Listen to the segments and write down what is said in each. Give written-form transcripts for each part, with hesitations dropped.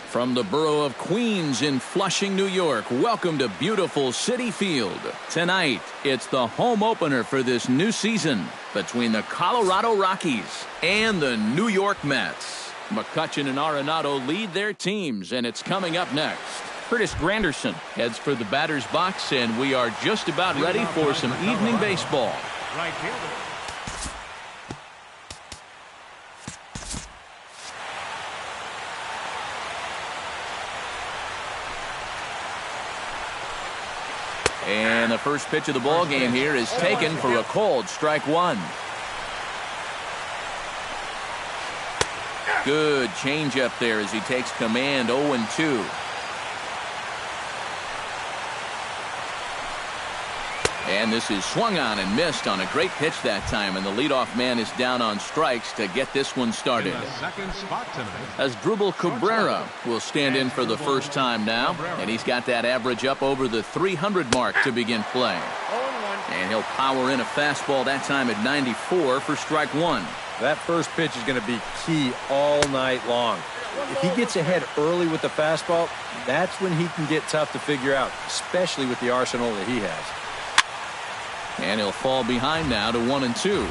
From the borough of Queens in Flushing, New York, welcome to beautiful Citi Field. Tonight, it's the home opener for this new season between the Colorado Rockies and the New York Mets. McCutchen and Arenado lead their teams, and it's coming up next. Curtis Granderson heads for the batter's box, and we are just about ready for some evening baseball. Right here. And the first pitch of the ball game here is taken for a cold strike one. Good changeup there as he takes command. 0-2. And this is swung on and missed on a great pitch that time, and the leadoff man is down on strikes to get this one started. As Drupal Cabrera will stand in for the first time now, and he's got that average up over the 300 mark to begin play. And he'll power in a fastball that time at 94 for strike one. That first pitch is going to be key all night long. If he gets ahead early with the fastball, that's when he can get tough to figure out, especially with the arsenal that he has. And he'll fall behind now to 1-2.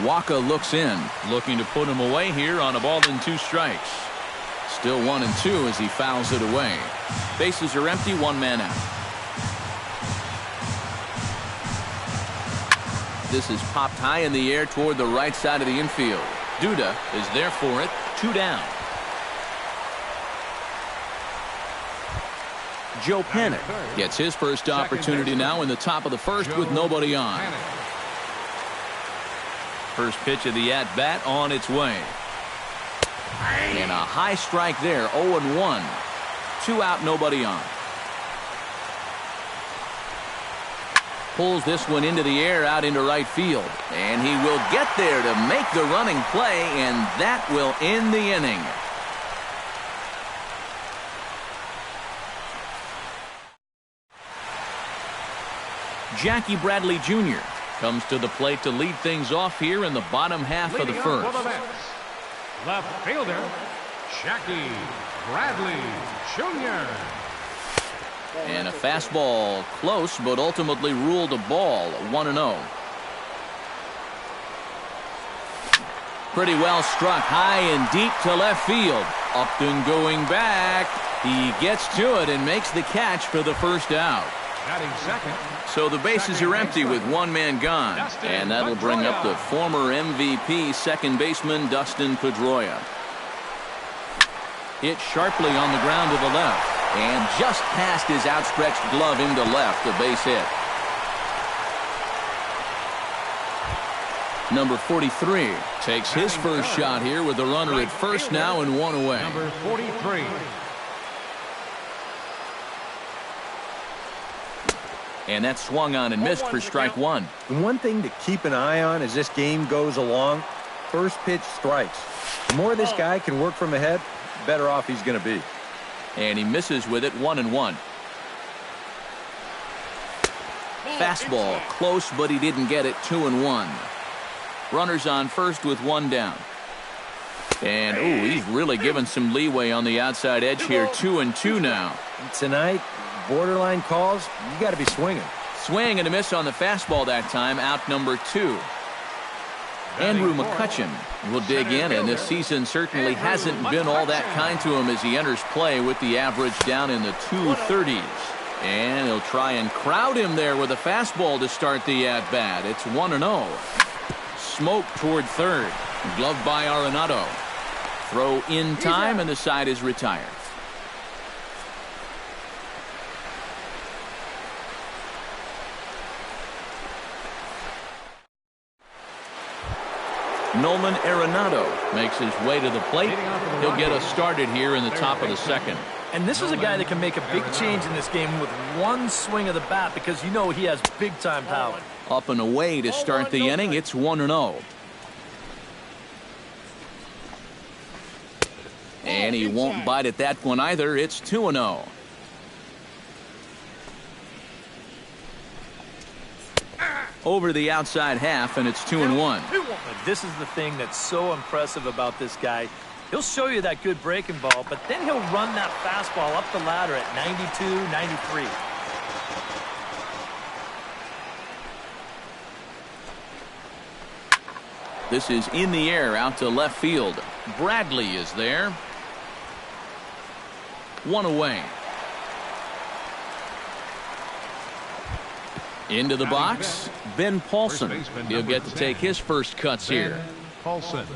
Waka looks in, looking to put him away here on a ball and 2 strikes. Still 1-2 as he fouls it away. Bases are empty, 1 man out. This is popped high in the air toward the right side of the infield. Duda is there for it, 2 down. Joe Panic gets his first opportunity now in the top of the first with nobody on. First pitch of the at-bat on its way. And a high strike there, 0-1. 2 out, nobody on. Pulls this one into the air out into right field. And he will get there to make the running play, and that will end the inning. Jackie Bradley Jr. comes to the plate to lead things off here in the bottom half of the first. Left fielder, Jackie Bradley Jr. And a fastball close, but ultimately ruled a ball, 1-0. Pretty well struck high and deep to left field. Upton going back. He gets to it and makes the catch for the first out. So the bases are empty with 1 man gone, and that'll bring up the former MVP second baseman Dustin Pedroia. Hit sharply on the ground to the left, and just past his outstretched glove into left, a base hit. Number 43 takes his first shot here with a runner at first now and 1 away. Number 43. And that swung on and missed for strike one. And one thing to keep an eye on as this game goes along, first pitch strikes. The more this guy can work from ahead, the better off he's going to be. And he misses with it, 1-1. Fastball close, but he didn't get it, 2-1. Runners on first with 1 down. And, ooh, he's really given some leeway on the outside edge here, 2-2 now. Tonight, borderline calls, you got to be swinging. Swing and a miss on the fastball that time, out number 2. Andrew McCutchen will dig in, and this season certainly hasn't been all that kind to him as he enters play with the average down in the 230s. And he'll try and crowd him there with a fastball to start the at-bat. It's 1-0. Smoke toward third. Gloved by Arenado. Throw in time, and the side is retired. Nolan Arenado makes his way to the plate. He'll get us started here in the top of the second. And this is a guy that can make a big change in this game with 1 swing of the bat, because you know he has big-time power. Up and away to start the inning. It's 1-0. And he won't bite at that one either. It's 2-0. Over the outside half, and it's 2-1. This is the thing that's so impressive about this guy. He'll show you that good breaking ball, but then he'll run that fastball up the ladder at 92, 93. This is in the air out to left field. Bradley is there. One away. Into the box, Ben Paulson. He'll get to take his first cuts here. Paulson.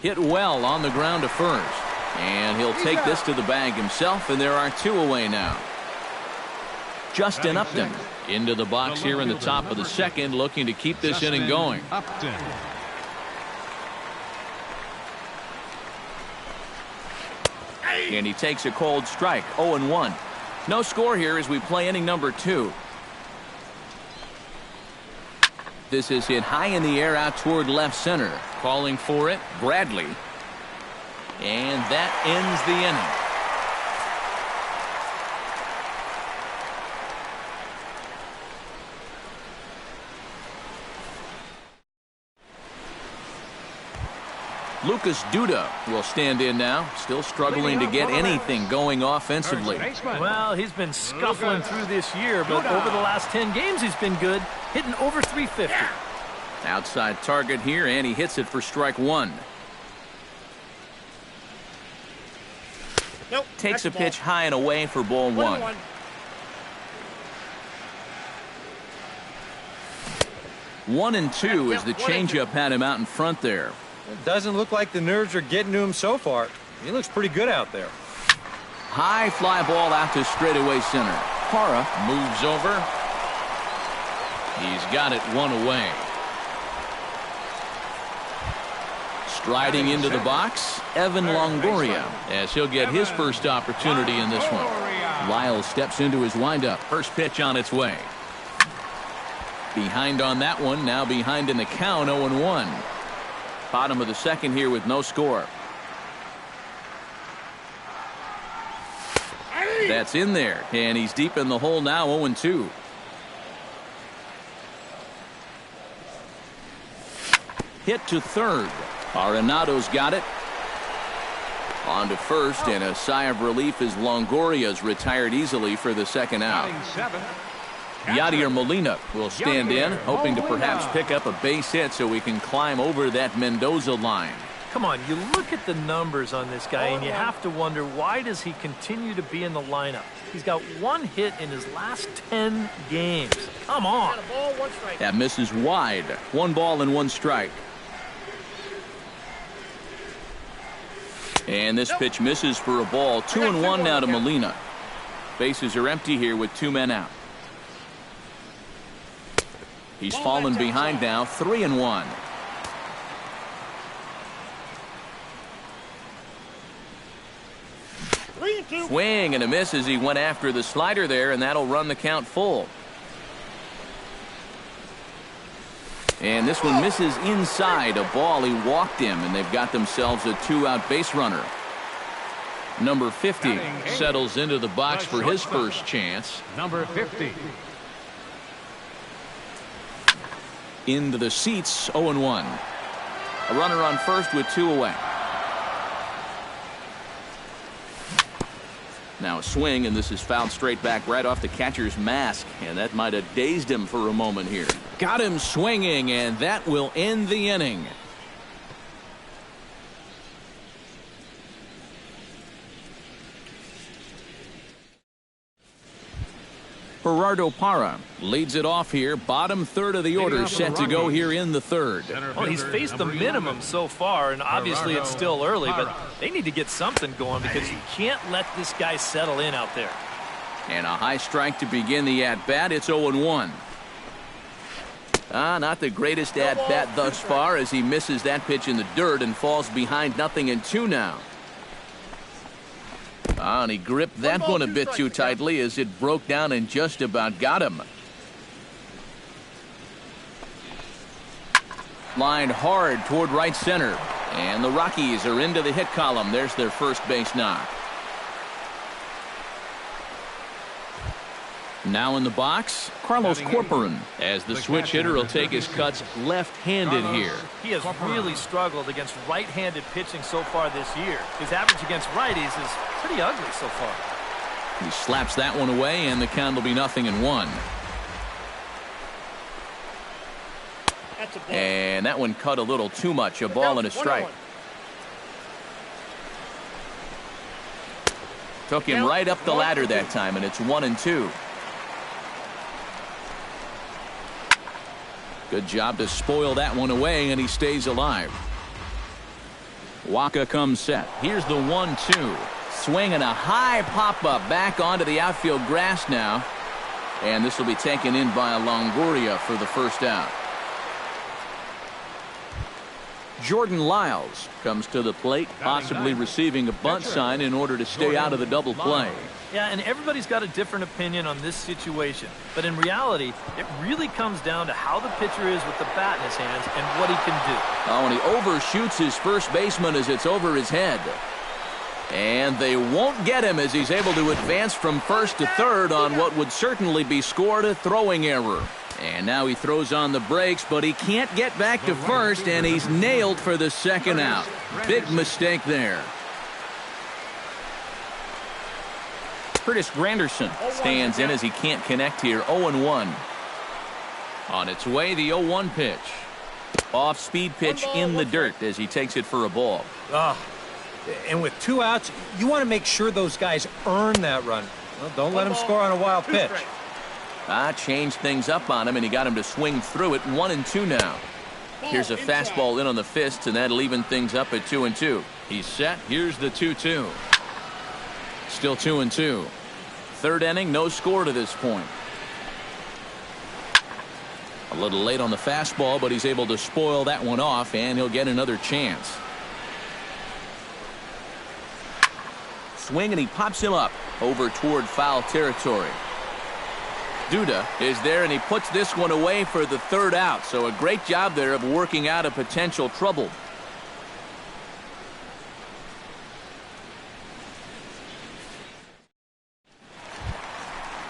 Hit well on the ground to first. And he'll take this to the bag himself, and there are two away now. Justin Upton into the box here in the top of the second, looking to keep this inning going. Upton. And he takes a cold strike, 0-1. No score here as we play inning number 2. This is hit high in the air out toward left center. Calling for it, Bradley. And that ends the inning. Lucas Duda will stand in now, still struggling to get anything going offensively. Well, he's been scuffling through this year, but over the last 10 games he's been good, hitting over 350. Outside target here, and he hits it for strike 1. Nope, takes a pitch high and away for ball 1. 1-2 as the changeup had him out in front there. It doesn't look like the nerves are getting to him so far. He looks pretty good out there. High fly ball out to straightaway center. Parra moves over. He's got it one away. Striding into the box, Evan Longoria, as he'll get his first opportunity in this one. Lyle steps into his windup. First pitch on its way. Behind on that one, now behind in the count, 0-1. Bottom of the second here with no score. That's in there, and he's deep in the hole now, 0-2. Hit to third. Arenado's got it. On to first, and a sigh of relief as Longoria's retired easily for the second out. Yadier Molina will stand in, hoping to perhaps pick up a base hit so we can climb over that Mendoza line. Come on, you look at the numbers on this guy, and you have to wonder, why does he continue to be in the lineup? He's got 1 hit in his last 10 games. Come on. That misses wide. 1 ball and 1 strike. And this pitch misses for a ball. 2-1 now to Molina. Bases are empty here with 2 men out. He's fallen behind now, 3-1. Swing and a miss as he went after the slider there, and that'll run the count full. And this one misses inside a ball. He walked him, and they've got themselves a 2-out base runner. Number 50 settles into the box for his first chance. Number 50. Into the seats, 0-1. A runner on first with 2 away. Now a swing, and this is fouled straight back right off the catcher's mask, and that might have dazed him for a moment here. Got him swinging, and that will end the inning. Gerardo Parra leads it off here. Bottom third of the order set to go here in the third. Well, he's faced the minimum so far, and obviously it's still early, but they need to get something going because you can't let this guy settle in out there. And a high strike to begin the at-bat. It's 0-1. Not the greatest at-bat thus far as he misses that pitch in the dirt and falls behind 0-2 now. And he gripped that one a bit too tightly as it broke down and just about got him. Lined hard toward right center. And the Rockies are into the hit column. There's their first base knock. Now in the box, Carlos Corporan, as the switch hitter will take his cuts left-handed here. He has really struggled against right-handed pitching so far this year. His average against righties is pretty ugly so far. He slaps that one away, and the count will be 0-1. And that one cut a little too much. A ball and a strike. Took him right up the ladder that time, and it's 1-2. Good job to spoil that one away, and he stays alive. Waka comes set. Here's the 1-2. Swinging a high pop-up back onto the outfield grass now. And this will be taken in by Longoria for the first out. Jordan Lyles comes to the plate, possibly receiving a bunt sign in order to stay out of the double play. Yeah, and everybody's got a different opinion on this situation. But in reality, it really comes down to how the pitcher is with the bat in his hands and what he can do. Oh, and he overshoots his first baseman as it's over his head. And they won't get him as he's able to advance from first to third on what would certainly be scored a throwing error. And now he throws on the brakes, but he can't get back to first, and he's nailed for the second out. Big mistake there. Curtis Granderson stands in as he can't connect here. 0-1. On its way, the 0-1 pitch. Off-speed pitch in the dirt as he takes it for a ball. And with 2 outs, you want to make sure those guys earn that run. Well, don't let them score on a wild pitch. Changed things up on him, and he got him to swing through it. 1-2 now. Here's a fastball in on the fists, and that'll even things up at 2-2. He's set. Here's the 2-2. Still 2-2. Third inning, no score to this point. A little late on the fastball, but he's able to spoil that one off, and he'll get another chance. Swing, and he pops him up over toward foul territory. Duda is there, and he puts this one away for the third out. So a great job there of working out a potential trouble.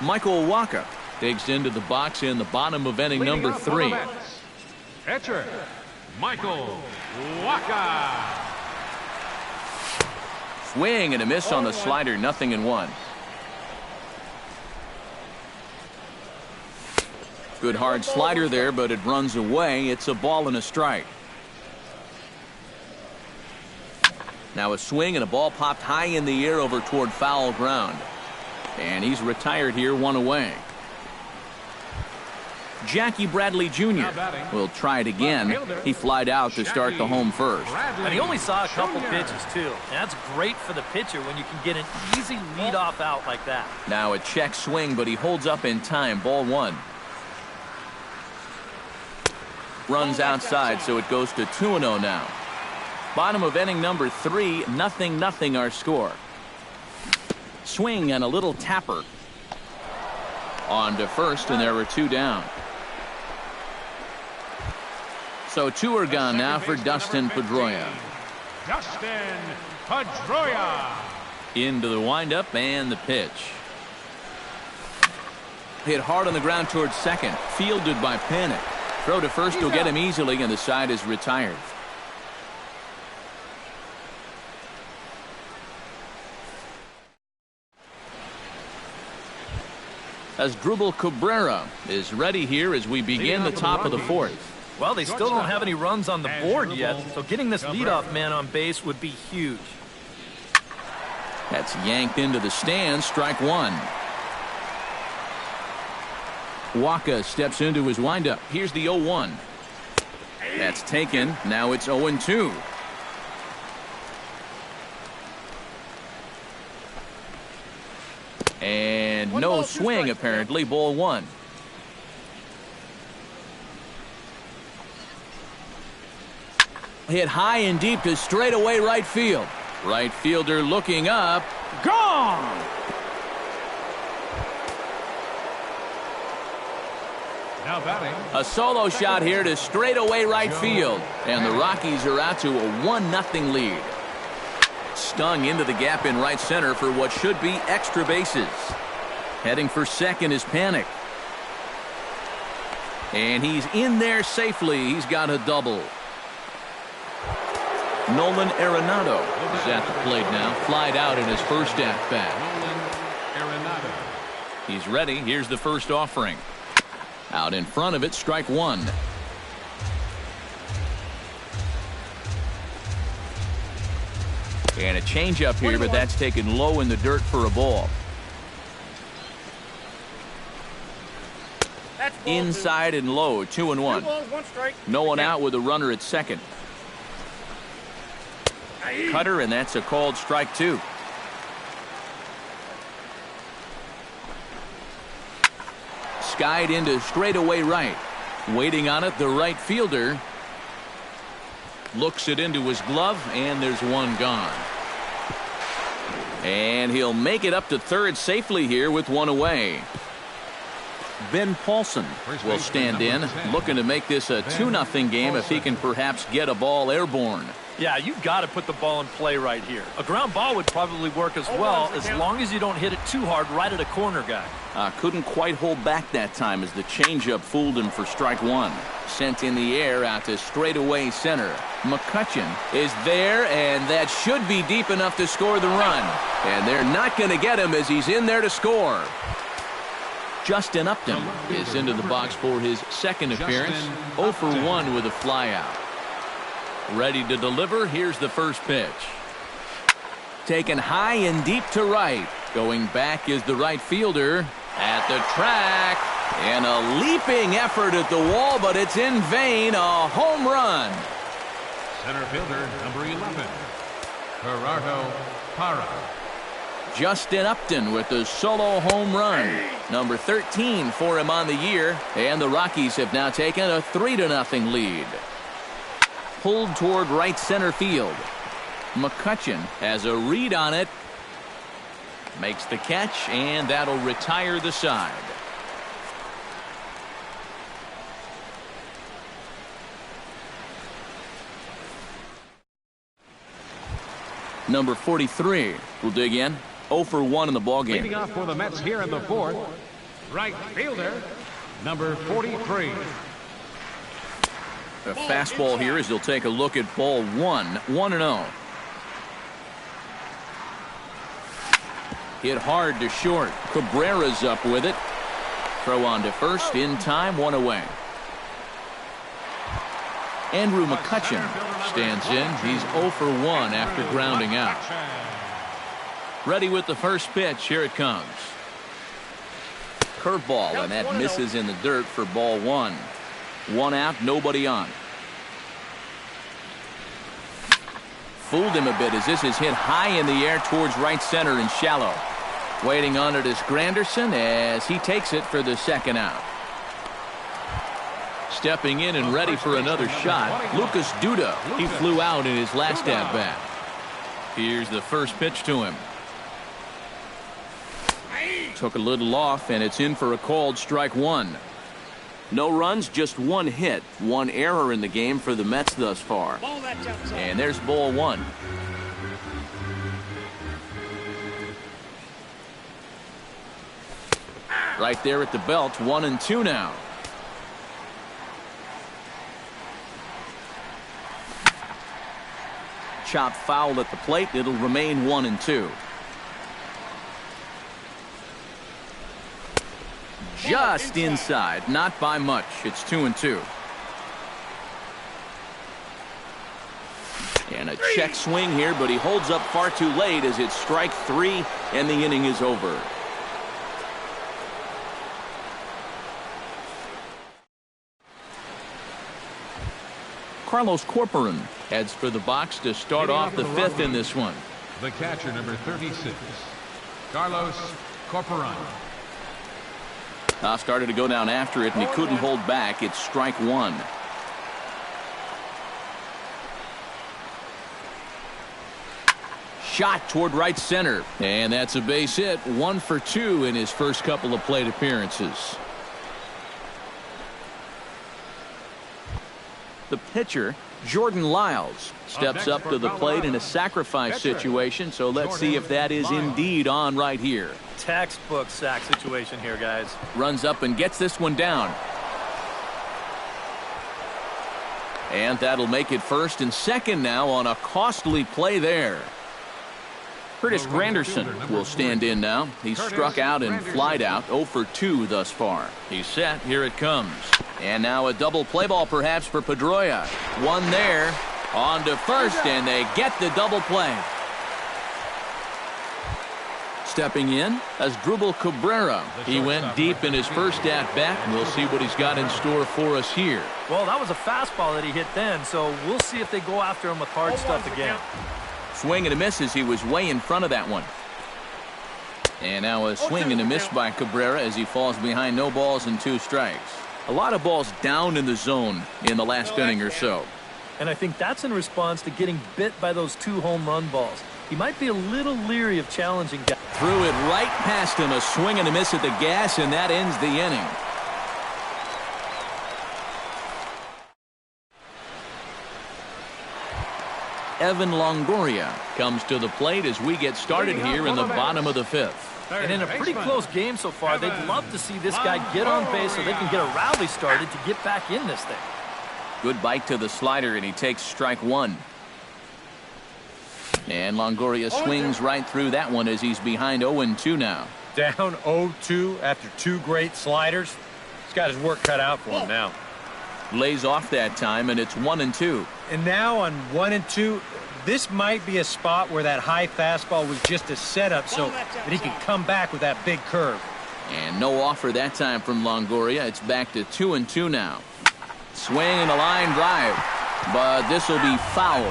Michael Waka digs into the box in the bottom of inning number 3. Pitcher, Michael Waka. Swing and a miss on the slider. 0-1. Good hard slider there, but it runs away. It's a ball and a strike. Now a swing, and a ball popped high in the air over toward foul ground. And he's retired here, 1 away. Jackie Bradley Jr. will try it again. He flied out to start the home first. And he only saw a couple pitches, too. That's great for the pitcher when you can get an easy leadoff out like that. Now a check swing, but he holds up in time. Ball 1. Runs outside, so it goes to 2-0 now. Bottom of inning number 3, 0-0 our score. Swing and a little tapper. On to first, and there were 2 down. So 2 are gone now for Dustin Pedroia. Dustin Pedroia. Into the windup and the pitch. Hit hard on the ground towards second. Fielded by Panic. Throw to first will get him easily, and the side is retired. Asdrubal Cabrera is ready here as we begin the top of the 4th. Well, they still don't have any runs on the board yet, so getting this leadoff man on base would be huge. That's yanked into the stands. Strike 1. Waka steps into his windup. Here's the 0-1. That's taken. Now it's 0-2. And no swing, apparently. Ball 1. Hit high and deep to straightaway right field. Right fielder looking up. Gone! Now batting. A solo shot here to straightaway right field. And the Rockies are out to a 1-0 lead. Stung into the gap in right center for what should be extra bases. Heading for second is Panic. And he's in there safely. He's got a double. Nolan Arenado is at the plate now. Flied out in his first at-bat. He's ready. Here's the first offering. Out in front of it, strike one. And a changeup here, but that's taken low in the dirt for a ball. Inside and low, 2-1. No one out with a runner at second. Cutter, and that's a called strike two. Skied into straightaway right. Waiting on it, the right fielder. Looks it into his glove, and there's one gone. And he'll make it up to third safely here with one away. Ben Paulson will stand in, looking to make this a 2-0 game if he can perhaps get a ball airborne. Yeah, you've got to put the ball in play right here. A ground ball would probably work as well, as long as you don't hit it too hard right at a corner guy. Couldn't quite hold back that time as the changeup fooled him for strike one. Sent in the air out to straightaway center. McCutchen is there, and that should be deep enough to score the run. And they're not going to get him as he's in there to score. Justin Upton is into the box for his second appearance. 0 for 1 with a flyout. Ready to deliver. Here's the first pitch. Taken high and deep to right. Going back is the right fielder at the track. And a leaping effort at the wall, but it's in vain. A home run. Center fielder, number 11, Gerardo Parra. Justin Upton with the solo home run. Number 13 for him on the year. And the Rockies have now taken a 3-0 lead. Pulled toward right center field. McCutchen has a read on it. Makes the catch, and that'll retire the side. Number 43 will dig in. 0 for 1 in the ballgame. Leading off for the Mets here in the fourth, right fielder, number 43. A fastball here as he'll take a look at ball one. 1-0. Hit hard to short. Cabrera's up with it. Throw on to first. In time, one away. Andrew McCutchen stands in. He's 0 for 1 after grounding out. Ready with the first pitch. Here it comes. Curveball, and that misses in the dirt for ball one. One out, nobody on. Fooled him a bit as this is hit high in the air towards right center and shallow. Waiting on it is Granderson as he takes it for the second out. Stepping in and ready for another shot, Lucas Duda. He flew out in his last at-bat. Here's the first pitch to him. Took a little off, and it's in for a called strike one. No runs, just one hit. One error in the game for the Mets thus far. And there's ball one. Right there at the belt, 1-2 now. Chop foul at the plate. It'll remain 1-2. Just inside, not by much. It's 2-2. And a check swing here, but he holds up far too late as it's strike three, and the inning is over. Carlos Corporan heads for the box to start off the fifth in this one. The catcher, number 36, Carlos Corporan. Started to go down after it, and he couldn't hold back. It's strike one. Shot toward right center, and that's a base hit. 1 for 2 in his first couple of plate appearances. The pitcher, Jordan Lyles, steps up to the plate in a sacrifice situation, so let's see if that is indeed on right here. Textbook sack situation here, guys. Runs up and gets this one down. And that'll make it first and second now on a costly play there. Curtis Granderson will stand in now. He's struck out and flied out, 0 for 2 thus far. He's set. Here it comes. And now a double play ball perhaps for Pedroia. One there. On to first, and they get the double play. Stepping in as Drupal Cabrera. He went deep in his first at-bat, and we'll see what he's got in store for us here. Well, that was a fastball that he hit then, so we'll see if they go after him with hard stuff again. Swing and a miss as he was way in front of that one. And now a swing and a miss by Cabrera as he falls behind, no balls and 2 strikes. A lot of balls down in the zone in the last inning or so. And I think that's in response to getting bit by those 2 home run balls. He might be a little leery of challenging guys. Threw it right past him, a swing and a miss at the gas, and that ends the inning. Evan Longoria comes to the plate as we get started here in the bottom of the 5th. And in a pretty close game so far, they'd love to see this guy get on base so they can get a rally started to get back in this thing. Good bite to the slider, and he takes strike 1. And Longoria swings right through that one as he's behind 0-2 now. Down 0-2 after 2 great sliders. He's got his work cut out for him now. Lays off that time, and it's 1-2. And now on 1-2, this might be a spot where that high fastball was just a setup so that he can come back with that big curve. And no offer that time from Longoria. It's back to 2-2 now. Swing and a line drive, but this will be foul.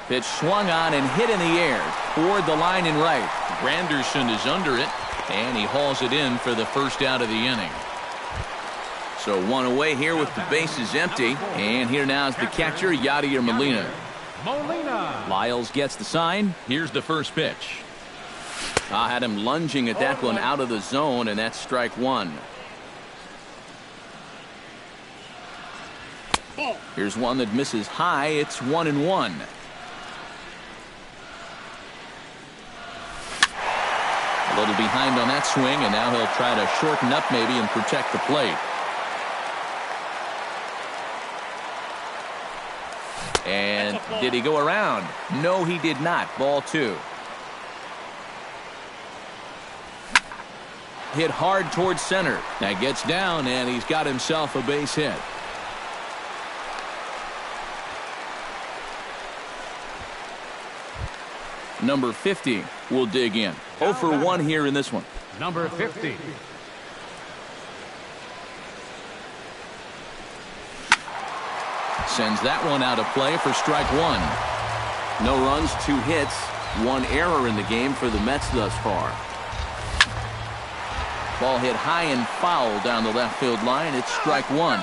Pitch swung on and hit in the air toward the line and right. Granderson is under it, and he hauls it in for the first out of the inning. So 1 away here with the bases empty. And here now is the catcher, Yadier Molina. Lyles gets the sign. Here's the first pitch. Had him lunging at that one out of the zone, and that's strike 1. Here's one that misses high. It's 1-1. A little behind on that swing, and now he'll try to shorten up maybe and protect the plate. And did he go around? No, he did not. Ball 2. Hit hard towards center. That gets down, and he's got himself a base hit. Number 50 will dig in. 0 for 1 here in this one. Number 50. Sends that one out of play for strike 1. No runs, 2 hits, 1 error in the game for the Mets thus far. Ball hit high and foul down the left field line. It's strike 1.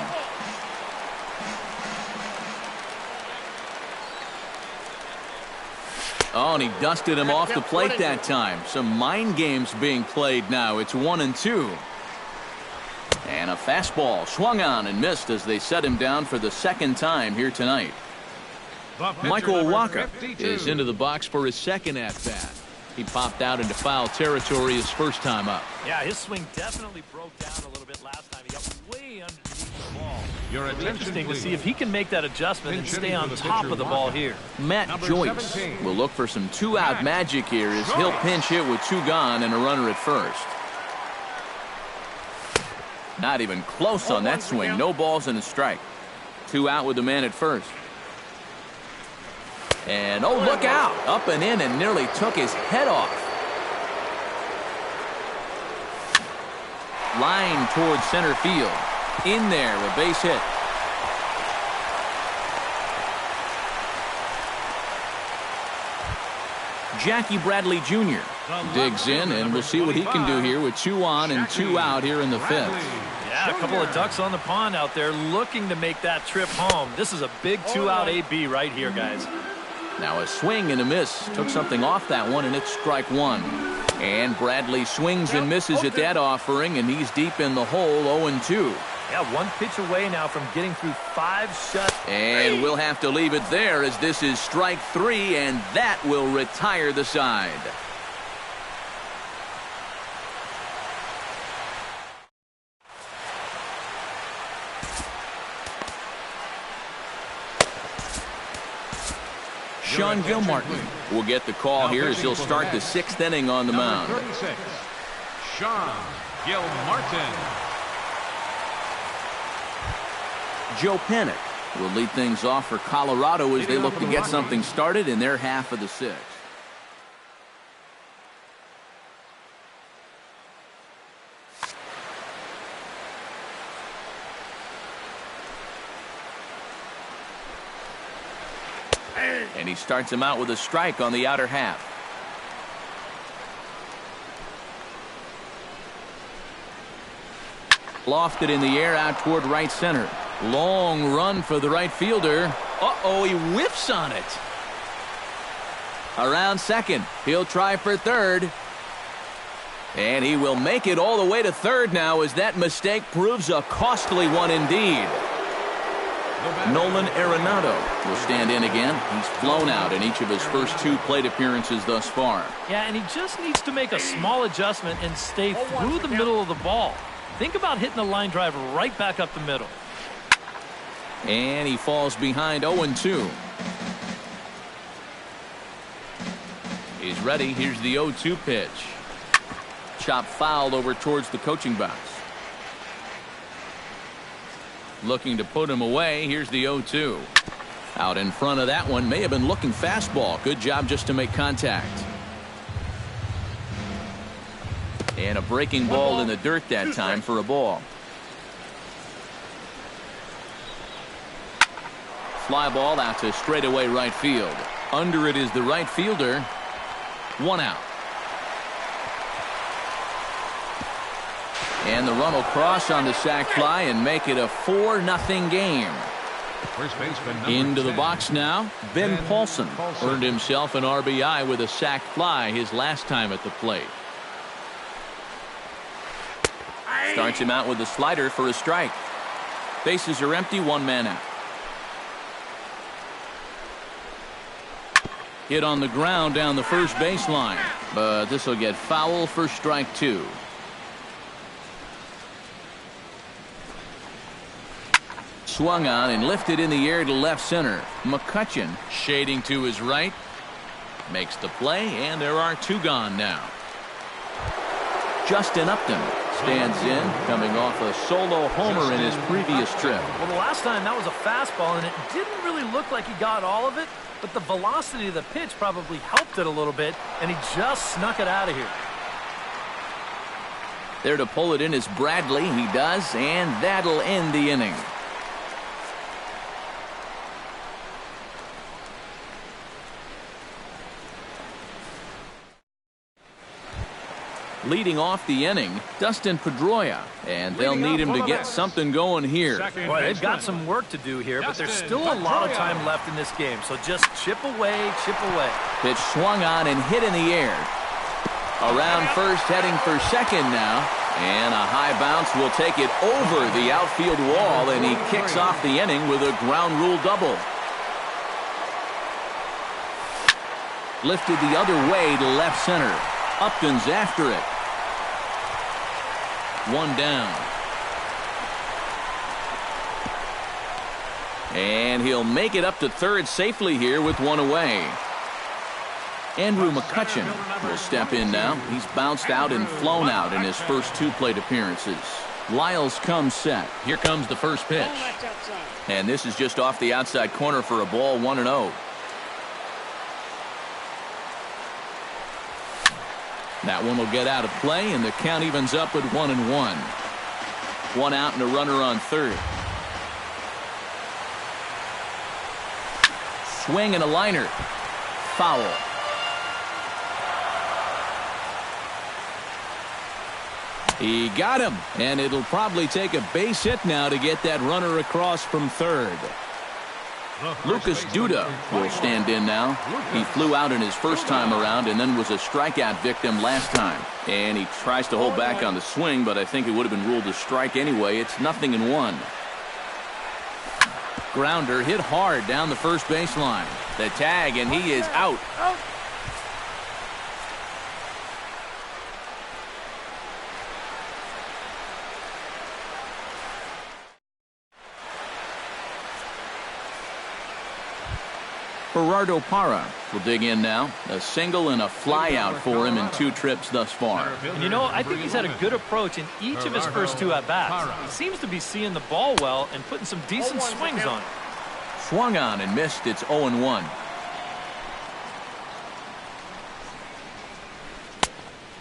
Oh, and he dusted him off the plate that time. Some mind games being played now. It's 1-2. And a fastball swung on and missed as they set him down for the second time here tonight. Michael Wacha is into the box for his second at-bat. He popped out into foul territory his first time up. Yeah, his swing definitely broke down a little bit last time. He got way underneath the ball. Your It'll be interesting to see if he can make that adjustment and stay on top of the ball here. Matt Joyce will look for some 2-out magic here as he'll pinch hit with 2 gone and a runner at first. Not even close on that swing. No balls and a strike. 2 out with the man at first. And oh, look out. Up and in and nearly took his head off. Line towards center field. In there, a base hit. Jackie Bradley Jr. digs in, and we'll see what he can do here with 2 on and 2 out here in the 5th. Yeah, a couple of ducks on the pond out there looking to make that trip home. This is a big 2-out AB right here, guys. Now a swing and a miss. Took something off that one, and it's strike 1. And Bradley swings and misses at that offering, and he's deep in the hole, 0-2. Yeah, one pitch away now from getting through 5 shuts. And we'll have to leave it there as this is strike 3, and that will retire the side. Sean Gilmartin will get the call here as he'll start the 6th inning on the mound. 36, Sean Gilmartin. Joe Panik will lead things off for Colorado as they look to get something started in their half of the 6th. And he starts him out with a strike on the outer half. Lofted in the air out toward right center. Long run for the right fielder. Uh-oh, he whiffs on it. Around second. He'll try for third. And he will make it all the way to third now as that mistake proves a costly one indeed. Nolan Arenado will stand in again. He's flown out in each of his first 2 plate appearances thus far. Yeah, and he just needs to make a small adjustment and stay through the middle of the ball. Think about hitting a line drive right back up the middle. And he falls behind 0-2. He's ready. Here's the 0-2 pitch. Chop fouled over towards the coaching box. Looking to put him away. Here's the 0-2. Out in front of that one. May have been looking fastball. Good job just to make contact. And a breaking ball in the dirt that time for a ball. Fly ball out to straightaway right field. Under it is the right fielder. 1 out. And the run will cross on the sac fly and make it a 4-0 game. First baseman Into the 10, box now. Ben Paulson earned himself an RBI with a sac fly his last time at the plate. Starts him out with a slider for a strike. Bases are empty, 1 man out. Hit on the ground down the first baseline, but this will get foul for strike 2. Swung on and lifted in the air to left center. McCutchen shading to his right. Makes the play, and there are 2 gone now. Justin Upton stands in, coming off a solo homer in his previous trip. Well, the last time that was a fastball, and it didn't really look like he got all of it, but the velocity of the pitch probably helped it a little bit, and he just snuck it out of here. There to pull it in is Bradley. He does, and that'll end the inning. Leading off the inning, Dustin Pedroia, and they'll need him to get something going here. Boy, they've got some work to do here, but there's still a lot of time left in this game, so just chip away, chip away. Pitch swung on and hit in the air. Around first, heading for second now, and a high bounce will take it over the outfield wall, and he kicks off the inning with a ground rule double. Lifted the other way to left center. Upton's after it. 1 down. And he'll make it up to third safely here with 1 away. Andrew McCutchen will step in now. He's bounced out and flown out in his first 2 plate appearances. Lyles comes set. Here comes the first pitch. And this is just off the outside corner for a ball, 1-0. That one will get out of play, and the count evens up at 1-1. 1 out and a runner on third. Swing and a liner. Foul. He got him, and it'll probably take a base hit now to get that runner across from third. Lucas Duda will stand in now. He flew out in his first time around and then was a strikeout victim last time. And he tries to hold back on the swing, but I think it would have been ruled a strike anyway. It's 0-1. Grounder hit hard down the first baseline. The tag, and he is out. Gerardo Parra will dig in now. A single and a fly out for him in 2 trips thus far. And you know, I think he's had a good approach in each of his first 2 at-bats. He seems to be seeing the ball well and putting some decent swings on it. Swung on and missed. It's 0-1.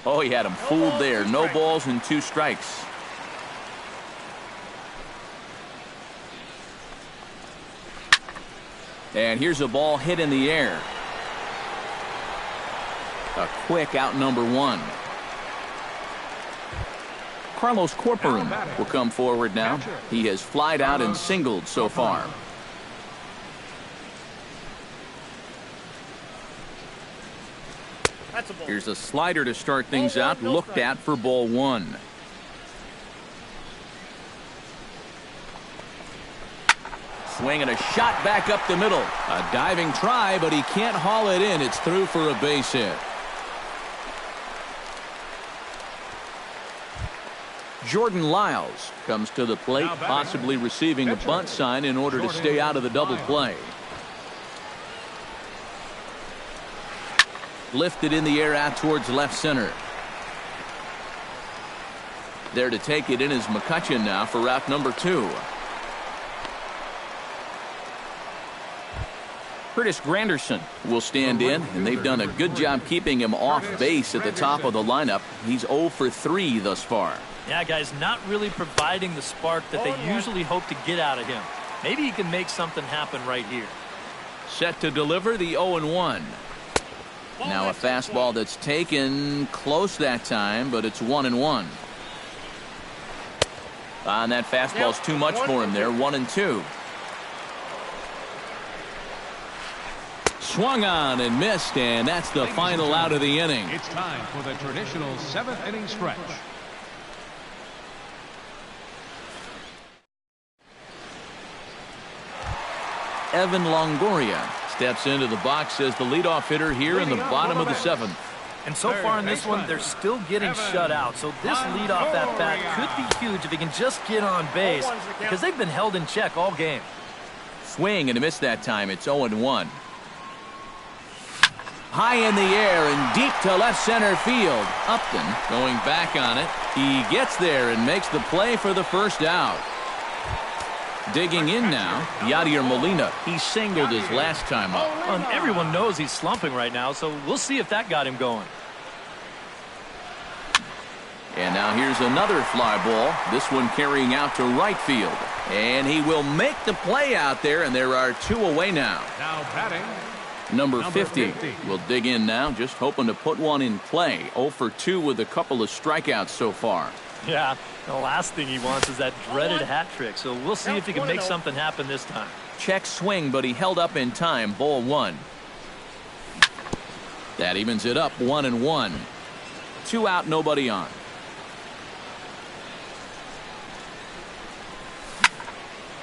Oh, he had him fooled there. No balls and 2 strikes. And here's a ball hit in the air. A quick out number 1. Carlos Corporon will come forward now. He has flied out and singled so far. Here's a slider to start things out. Looked at for ball 1. Swing and a shot back up the middle. A diving try, but he can't haul it in. It's through for a base hit. Jordan Lyles comes to the plate, possibly receiving a bunt sign in order to stay out of the double play. Lifted in the air out towards left center. There to take it in is McCutchen now for route number 2. Curtis Granderson will stand in, and they've done a good job keeping him off base at the top of the lineup. He's 0 for 3 thus far. Yeah, guys, not really providing the spark that they usually hope to get out of him. Maybe he can make something happen right here. Set to deliver the 0-1. Now a fastball that's taken close that time, but it's 1-1. And that fastball's too much for him there. 1-2. Swung on and missed, and that's the final out of the inning. It's time for the traditional 7th inning stretch. Evan Longoria steps into the box as the leadoff hitter here in the bottom of the 7th. And so far in this one, they're still getting shut out. So this leadoff at bat could be huge if he can just get on base, because they've been held in check all game. Swing and a miss that time. It's 0-1. High in the air and deep to left center field. Upton going back on it. He gets there and makes the play for the first out. Digging in now, Yadier Molina. He singled his last time up. And everyone knows he's slumping right now, so we'll see if that got him going. And now here's another fly ball. This one carrying out to right field. And he will make the play out there, and there are 2 away now. Now batting. Number 50 will dig in now, just hoping to put one in play. 0 for 2 with a couple of strikeouts so far. Yeah, the last thing he wants is that dreaded hat trick, so we'll see if he can make something happen this time. Check swing, but he held up in time. Ball 1. That evens it up. 1-1. 2 out, nobody on.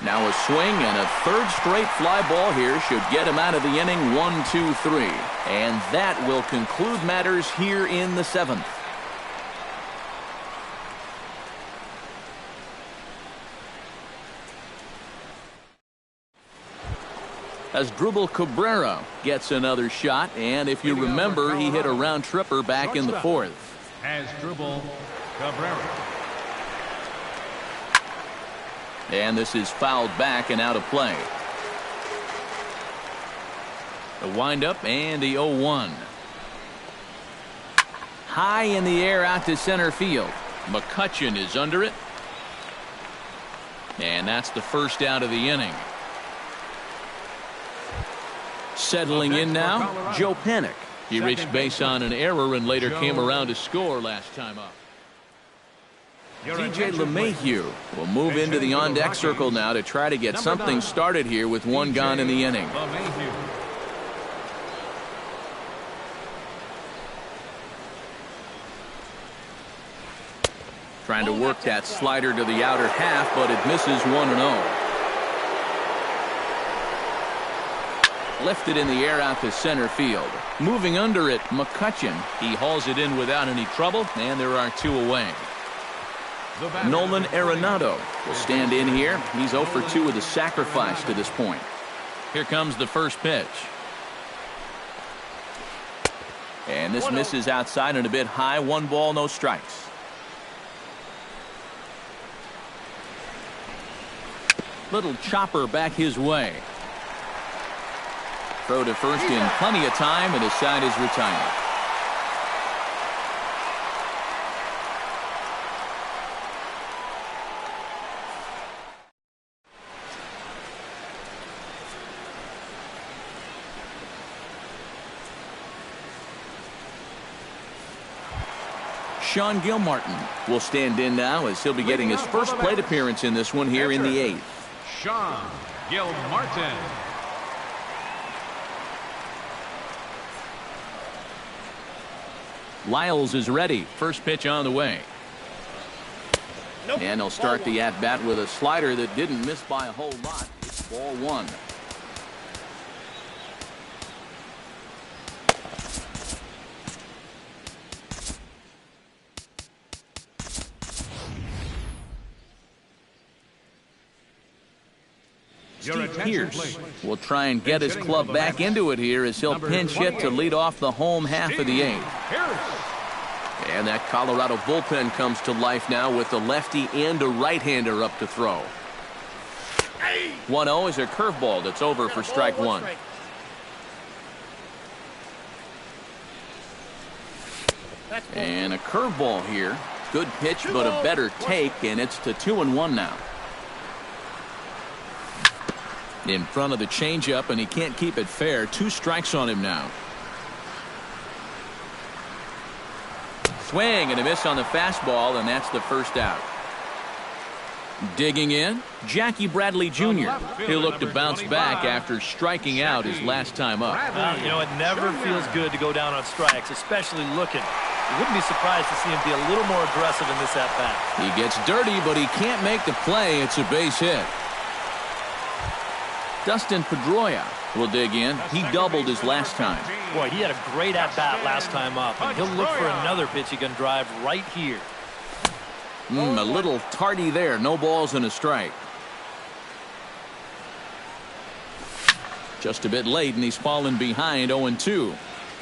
Now a swing and a third straight fly ball here should get him out of the inning. 1-2-3. And that will conclude matters here in the 7th. As Drupal Cabrera gets another shot, and if you remember, he hit a round tripper back in the 4th. As Drupal Cabrera. And this is fouled back and out of play. The windup and the 0-1. High in the air out to center field. McCutchen is under it. And that's the first out of the inning. Settling in now, Joe Panik. He reached base on an error and later came around to score last time up. DJ LeMahieu will move into the on-deck circle now to try to get something started here with one gone in the inning. Trying to work that slider to the outer half, but it misses 1-0. Lifted in the air out to center field. Moving under it, McCutchen. He hauls it in without any trouble, and there are two away. Nolan Arenado will stand in here. He's 0 for 2 with a sacrifice to this point. Here comes the first pitch. And this misses outside and a bit high. 1 ball, no strikes. Little chopper back his way. Throw to first in plenty of time, and his side is retired. Sean Gilmartin will stand in now as he'll be getting his first plate appearance in this one here in the 8th. Sean Gilmartin. Lyles is ready. First pitch on the way. And he'll start the at-bat with a slider that didn't miss by a whole lot. It's ball 1. Steve Pierce will try and get his club back into it here as he'll pinch hit to lead off the home half of the 8th. And that Colorado bullpen comes to life now with a lefty and a right-hander up to throw. 1-0 is a curveball that's over for strike 1. And a curveball here. Good pitch, but a better take, and it's to 2-1 now. In front of the changeup, and he can't keep it fair. 2 strikes on him now. Swing and a miss on the fastball, and that's the first out. Digging in, Jackie Bradley Jr. He'll look to bounce back after striking out his last time up. You know, it never feels good to go down on strikes, especially looking. You wouldn't be surprised to see him be a little more aggressive in this at-bat. He gets dirty, but he can't make the play. It's a base hit. Dustin Pedroia will dig in. He doubled his last time. Boy, he had a great at-bat last time up, and he'll look for another pitch he can drive right here. A little tardy there. No balls and a strike. Just a bit late, and he's fallen behind 0-2.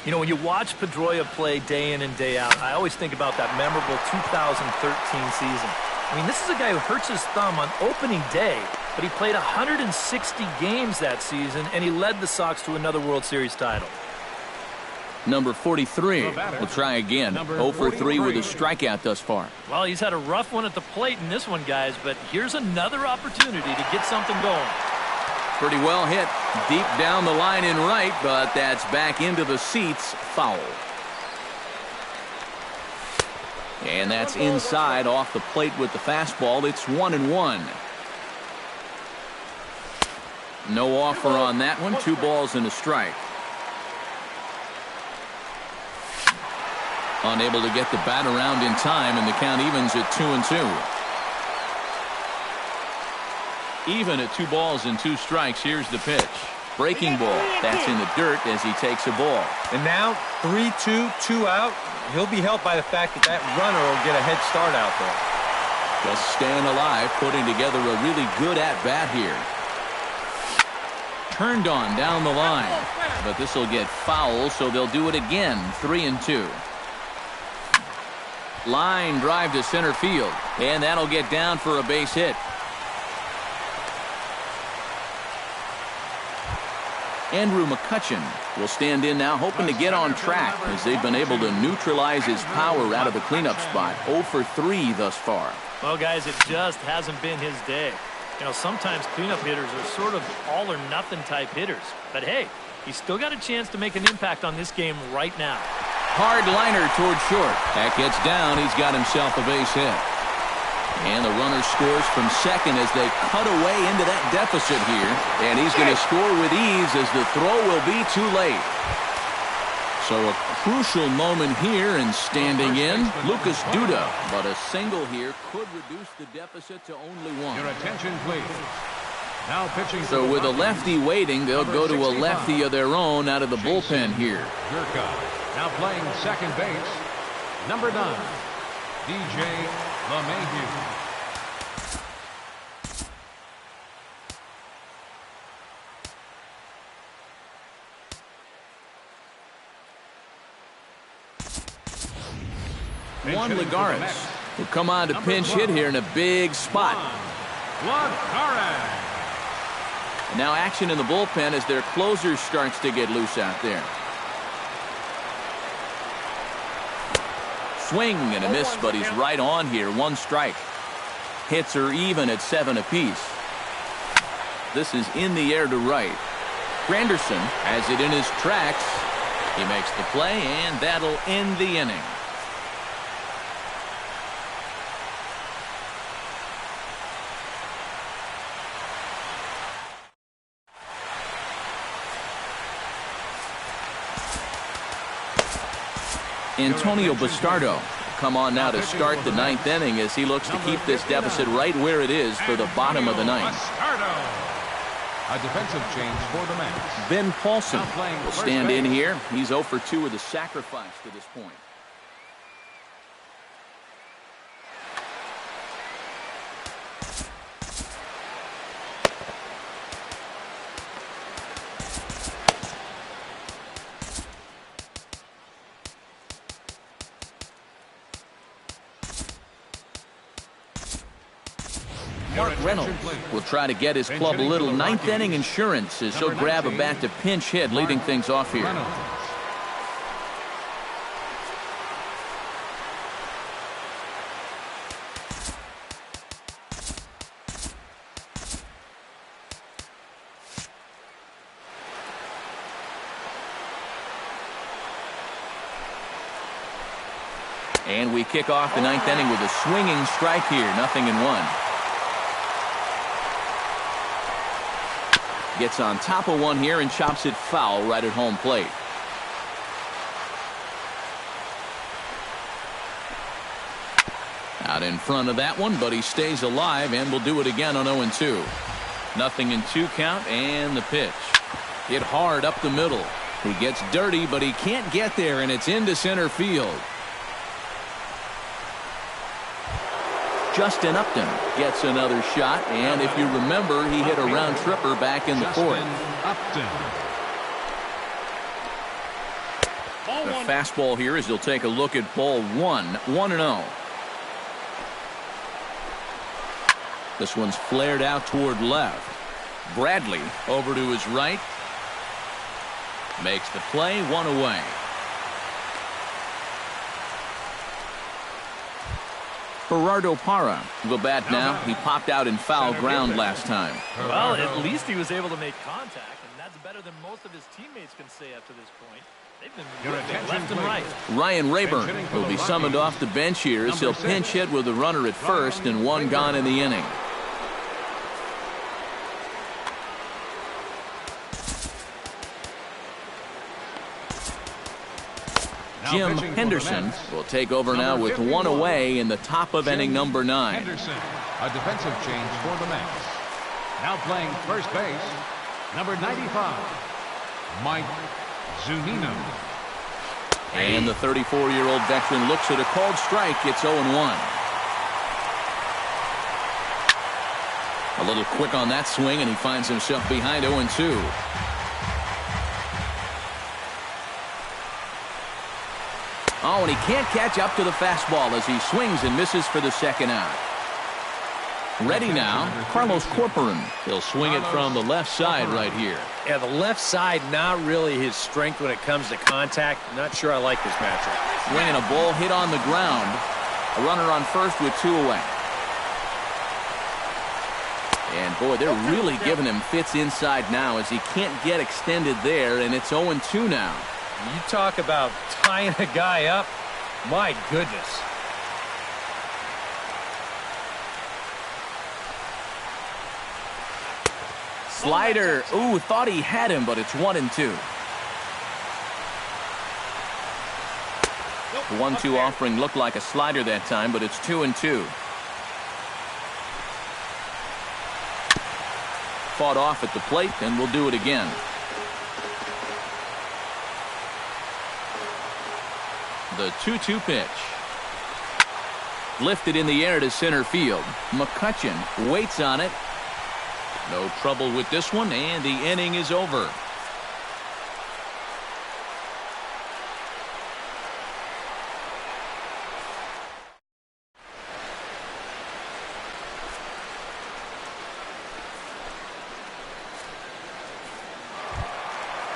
You know, when you watch Pedroia play day in and day out, I always think about that memorable 2013 season. I mean, this is a guy who hurts his thumb on opening day, but he played 160 games that season, and he led the Sox to another World Series title. Number 43 will try again. 0 for 3 with a strikeout thus far. Well, he's had a rough one at the plate in this one, guys, but here's another opportunity to get something going. Pretty well hit deep down the line in right, but that's back into the seats. Foul. And that's inside off the plate with the fastball. It's 1-1. No offer on that one. 2 balls and a strike. Unable to get the bat around in time, and the count evens at 2-2. Even at 2 balls and 2 strikes. Here's the pitch. Breaking ball. That's in the dirt as he takes a ball. And now 3-2, 2 out. He'll be helped by the fact that runner will get a head start out there. Just staying alive, putting together a really good at-bat here. Turned on down the line, but this will get foul, so they'll do it again. 3-2. Line drive to center field, and that'll get down for a base hit. Andrew McCutchen will stand in now, hoping to get on track as they've been able to neutralize his power out of the cleanup spot. 0 for 3 thus far. Well, guys, it just hasn't been his day. You know, sometimes cleanup hitters are sort of all-or-nothing type hitters. But, hey, he's still got a chance to make an impact on this game right now. Hard liner toward short. That gets down. He's got himself a base hit. And the runner scores from second as they cut away into that deficit here. And he's going to score with ease as the throw will be too late. So a crucial moment here and standing in, Lucas Duda. But a single here could reduce the deficit to only one. Your attention, please. Now pitching. So with a lefty waiting, they'll go to a lefty of their own out of the bullpen here. Gurka. Now playing second base, number 9, DJ LeMahieu. Juan Lagares will come on to pinch hit here in a big spot. Lagares. Now action in the bullpen as their closer starts to get loose out there. Swing and a miss, but he's right on here. 1 strike. Hits are even at 7 apiece. This is in the air to right. Granderson has it in his tracks. He makes the play, and that'll end the inning. Antonio Bastardo come on now to start the 9th inning as he looks to keep this deficit right where it is for the bottom of the 9th. A defensive change for the Mets. Ben Paulson will stand in here. He's 0 for 2 with a sacrifice to this point. Mark Reynolds will try to get his club a little 9th inning insurance as he'll grab a bat to pinch hit, leading things off here. And we kick off the 9th inning with a swinging strike here, 0-1. Gets on top of one here and chops it foul right at home plate. Out in front of that one, but he stays alive and will do it again on 0-2. 0-2 count, and the pitch. Hit hard up the middle. He gets dirty, but he can't get there, and it's into center field. Justin Upton gets another shot, and if you remember, he hit a round tripper back in the 4th. The fastball here as he'll take a look at ball 1, 1-0. This one's flared out toward left. Bradley over to his right. Makes the play, 1 away. Gerardo Parra will bat now. He popped out in foul ground last time. Well, at least he was able to make contact, and that's better than most of his teammates can say up to this point. They've been left and right. Ryan Rayburn will be summoned off the bench here as he'll pinch hit with the runner at first and 1 gone in the inning. Jim Henderson will take over now with 1 away in the top of inning number 9. Henderson, a defensive change for the Mets. Now playing first base, number 95, Mike Zunino. And the 34-year-old veteran looks at a called strike. It's 0-1. A little quick on that swing, and he finds himself behind 0-2. Oh, and he can't catch up to the fastball as he swings and misses for the 2nd out. Ready now, Carlos Corcoran. He'll swing it from the left side right here. Yeah, the left side not really his strength when it comes to contact. Not sure I like this matchup. Swinging a ball hit on the ground. A runner on first with 2 away. And boy, they're really giving him fits inside now as he can't get extended there, and it's 0-2 now. You talk about tying a guy up. My goodness. slider. Ooh, thought he had him, but it's 1-2. The 1-2 offering looked like a slider that time, but it's 2-2. Fought off at the plate, and we'll do it again. The 2-2 pitch. Lifted in the air to center field. McCutchen waits on it. No trouble with this one, and the inning is over.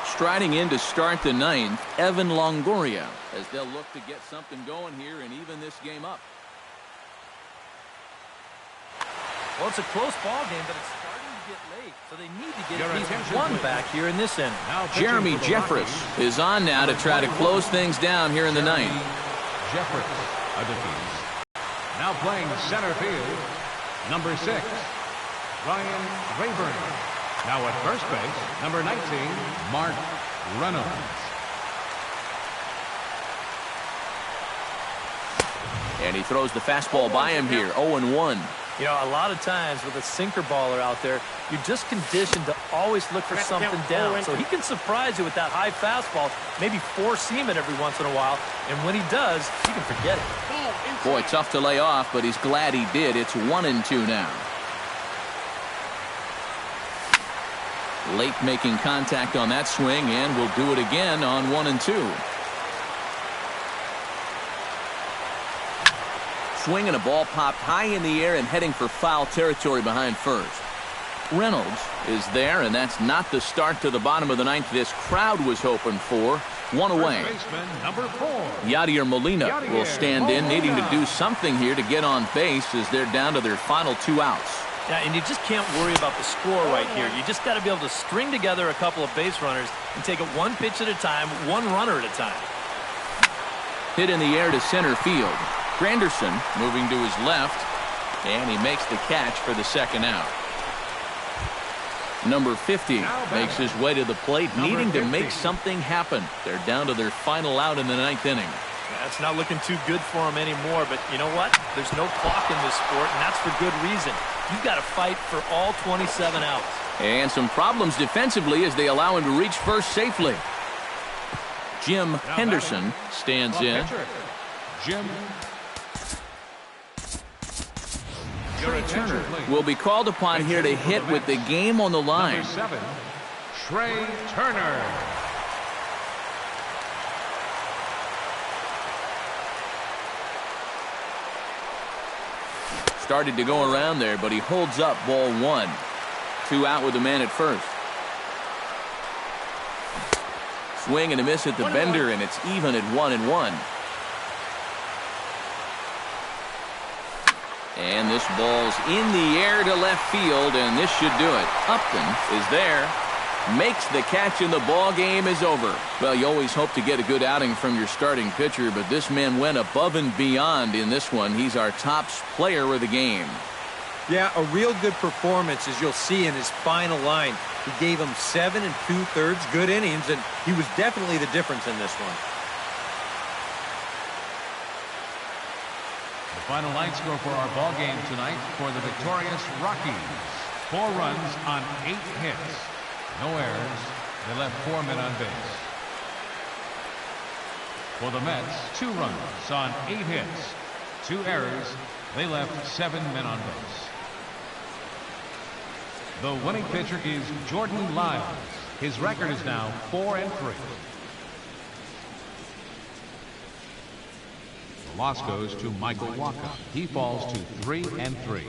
Striding in to start the ninth, Evan Longoria, as they'll look to get something going here and even this game up. Well, it's a close ball game, but it's starting to get late, so they need to get at least one back here in this inning. Jeremy Jeffress is on now to try to close things down here in the ninth. Jeffress of the Keys. Now playing center field, number 6, Ryan Rayburn. Now at first base, number 19, Mark Reynolds. And he throws the fastball by him here, 0-1. You know, a lot of times with a sinker baller out there, you're just conditioned to always look for something down. So he can surprise you with that high fastball, maybe four-seam it every once in a while. And when he does, you can forget it. Boy, tough to lay off, but he's glad he did. It's 1-2 now. Late making contact on that swing, and we'll do it again on 1-2. Swing and a ball popped high in the air and heading for foul territory behind first. Reynolds is there, and that's not the start to the bottom of the ninth this crowd was hoping for. One away. Number 4. Yadier Molina will stand in, needing to do something here to get on base as they're down to their final 2 outs. Yeah, and you just can't worry about the score right here. You just got to be able to string together a couple of base runners and take it one pitch at a time, one runner at a time. Hit in the air to center field. Granderson moving to his left, and he makes the catch for the second out. Number 50 makes his way to the plate, needing to make something happen. They're down to their final out in the ninth inning. That's not looking too good for him anymore, but you know what? There's no clock in this sport, and that's for good reason. You've got to fight for all 27 outs. And some problems defensively as they allow him to reach first safely. Jim Henderson stands in. Jim. Trey Turner will be called upon here to hit with the game on the line. Number 7, Trey Turner. Started to go around there, but he holds up ball 1. 2 out with the man at first. Swing and a miss at the bender, and it's even at 1-1. And this ball's in the air to left field, and this should do it. Upton is there, makes the catch, and the ball game is over. Well, you always hope to get a good outing from your starting pitcher, but this man went above and beyond in this one. He's our top player of the game. Yeah, a real good performance, as you'll see in his final line. He gave him 7 2/3 good innings, and he was definitely the difference in this one. The final line score for our ball game tonight for the victorious Rockies. 4 runs on 8 hits. No errors. They left 4 men on base. For the Mets, 2 runs on 8 hits. 2 errors. They left 7 men on base. The winning pitcher is Jordan Lyles. His record is now 4-3. The loss goes to Michael Wacha. He falls to 3-3.